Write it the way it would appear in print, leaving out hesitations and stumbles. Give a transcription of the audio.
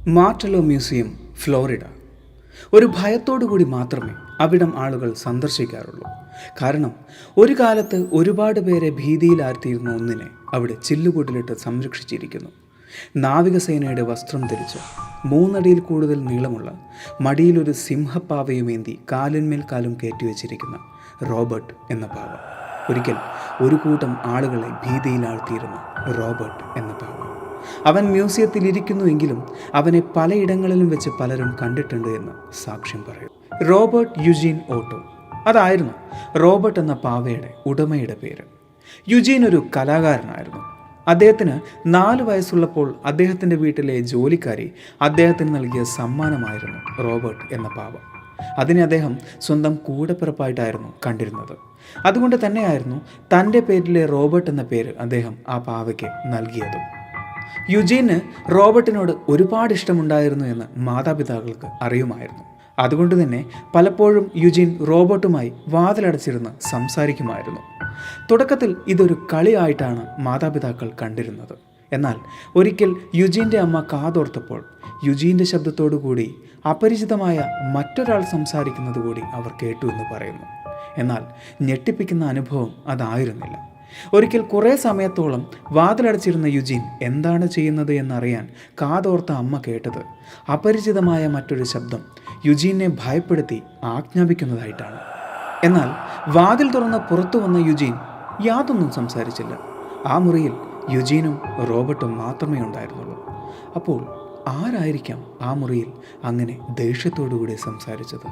മാർട്ടലോ museum, Florida. ഒരു ഭയത്തോടുകൂടി മാത്രമേ അവിടം ആളുകൾ സന്ദർശിക്കാറുള്ളൂ. കാരണം ഒരു കാലത്ത് ഒരുപാട് പേരെ ഭീതിയിലാഴ്ത്തിയിരുന്ന ഒന്നിനെ അവിടെ ചില്ലുകൂട്ടിലിട്ട് സംരക്ഷിച്ചിരിക്കുന്നു. നാവികസേനയുടെ വസ്ത്രം ധരിച്ച് 3 അടിയിൽ കൂടുതൽ നീളമുള്ള മടിയിലൊരു സിംഹപ്പാവയുമേന്തി കാലിന്മേൽ കാലും കയറ്റിവെച്ചിരിക്കുന്ന റോബർട്ട് എന്ന പാവ. ഒരിക്കൽ ഒരു കൂട്ടം ആളുകളെ ഭീതിയിലാഴ്ത്തിയിരുന്ന റോബർട്ട് എന്ന പാവ. അവൻ മ്യൂസിയത്തിൽ ഇരിക്കുന്നുവെങ്കിലും അവനെ പലയിടങ്ങളിലും വെച്ച് പലരും കണ്ടിട്ടുണ്ട് എന്ന് സാക്ഷ്യം പറയും. റോബർട്ട് യുജീൻ ഓട്ടോ, അതായിരുന്നു റോബർട്ട് എന്ന പാവയുടെ ഉടമയുടെ പേര്. യുജീൻ ഒരു കലാകാരനായിരുന്നു. അദ്ദേഹത്തിന് 4 വയസ്സുള്ളപ്പോൾ അദ്ദേഹത്തിൻ്റെ വീട്ടിലെ ജോലിക്കാരി അദ്ദേഹത്തിന് നൽകിയ സമ്മാനമായിരുന്നു റോബർട്ട് എന്ന പാവ. അതിനെ അദ്ദേഹം സ്വന്തം കൂടപ്പിറപ്പായിട്ടായിരുന്നു കണ്ടിരുന്നത്. അതുകൊണ്ട് തന്നെയായിരുന്നു തൻ്റെ പേരിലെ റോബർട്ട് എന്ന പേര് അദ്ദേഹം ആ പാവയ്ക്ക് നൽകിയതും. യുജീന് റോബർട്ടിനോട് ഒരുപാട് ഇഷ്ടമുണ്ടായിരുന്നു എന്ന് മാതാപിതാക്കൾക്ക് അറിയുമായിരുന്നു. അതുകൊണ്ട് തന്നെ പലപ്പോഴും യുജീൻ റോബർട്ടുമായി വാതിലടച്ചിരുന്ന് സംസാരിക്കുമായിരുന്നു. തുടക്കത്തിൽ ഇതൊരു കളിയായിട്ടാണ് മാതാപിതാക്കൾ കണ്ടിരുന്നത്. എന്നാൽ ഒരിക്കൽ യുജീൻ്റെ അമ്മ കാതോർത്തപ്പോൾ യുജീൻ്റെ ശബ്ദത്തോടു കൂടി അപരിചിതമായ മറ്റൊരാൾ സംസാരിക്കുന്നത് കൂടി അവർ കേട്ടു എന്ന് പറയുന്നു. എന്നാൽ ഞെട്ടിപ്പിക്കുന്ന അനുഭവം അതായിരുന്നില്ല. ഒരിക്കൽ കുറേ സമയത്തോളം വാതിലടച്ചിരുന്ന യുജീൻ എന്താണ് ചെയ്യുന്നത് എന്നറിയാൻ കാതോർത്ത അമ്മ കേട്ടത് അപരിചിതമായ മറ്റൊരു ശബ്ദം യുജീനെ ഭയപ്പെടുത്തി ആജ്ഞാപിക്കുന്നതായിട്ടാണ്. എന്നാൽ വാതിൽ തുറന്ന് പുറത്തു വന്ന യുജീൻ യാതൊന്നും സംസാരിച്ചില്ല. ആ മുറിയിൽ യുജീനും റോബർട്ടും മാത്രമേ ഉണ്ടായിരുന്നുള്ളൂ. അപ്പോൾ ആരായിരിക്കാം ആ മുറിയിൽ അങ്ങനെ ദേഷ്യത്തോടുകൂടി സംസാരിച്ചത്?